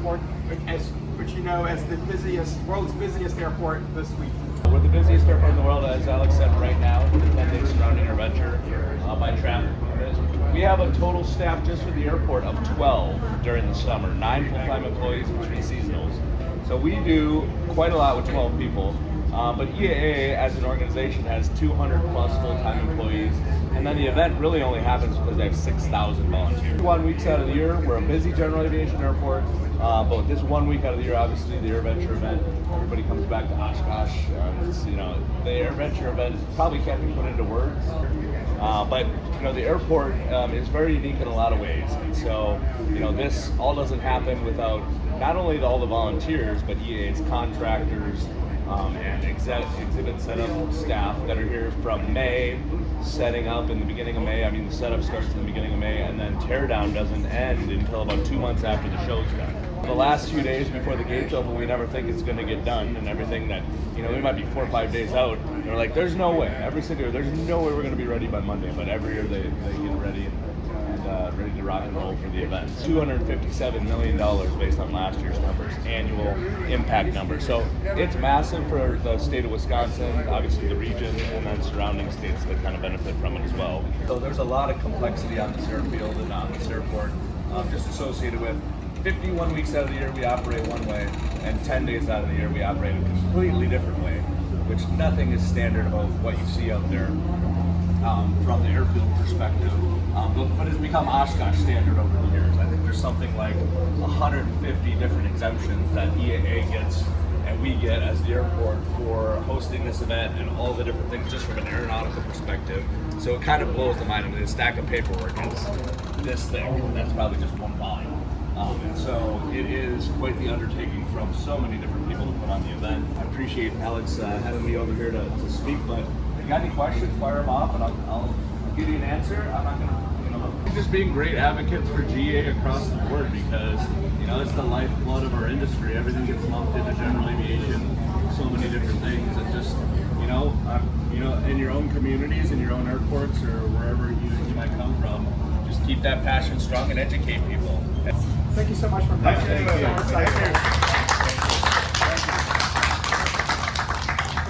Airport, which you know as the world's busiest airport this week. We're the busiest airport in the world, as Alex said, right now, for the 10 days surrounding AirVenture by traffic. We have a total staff just for the airport of 12 during the summer, 9 full-time employees and 3 seasonals. So we do quite a lot with 12 people. But EAA as an organization has 200 plus full-time employees, and then the event really only happens because they have 6,000 volunteers. 1 week out of the year, we're a busy general aviation airport, but this 1 week out of the year, obviously the AirVenture event, everybody comes back to Oshkosh. The AirVenture event probably can't be put into words, but the airport is very unique in a lot of ways, and so this all doesn't happen without not only all the volunteers, but EAA's contractors, and exhibit setup staff that are here from May, setting up in the beginning of May. I mean, the setup starts in the beginning of May, and then teardown doesn't end until about 2 months after the show's done. The last few days before the gates open, we never think it's going to get done, and everything that, we might be 4 or 5 days out, and we're like, there's no way. Every city, there's no way we're going to be ready by Monday, but every year they get ready and ready to rock and roll for the event. $257 million based on last year's numbers, annual impact numbers. So it's massive for the state of Wisconsin, obviously the region, and then surrounding states that kind of benefit from it as well. So there's a lot of complexity on this airfield and on this airport, just associated with 51 weeks out of the year we operate one way, and 10 days out of the year we operate a completely different way, which nothing is standard about what you see out there from the airfield perspective. But it's become Oshkosh standard over the years. I think there's something like 150 different exemptions that EAA gets and we get as the airport for hosting this event and all the different things just from an aeronautical perspective. So it kind of blows the mind. I mean, a stack of paperwork is this thick, and that's probably just one volume. And so it is quite the undertaking from so many different people to put on the event. I appreciate Alex having me over here to speak, but if you got any questions, fire them off and I'll give you an answer. I'm not going to, just being great advocates for GA across the board, because it's the lifeblood of our industry. Everything gets lumped into general aviation, so many different things, and just in your own communities, in your own airports, or wherever you might come from, just keep that passion strong and educate people. Thank you so much for coming. Thank you.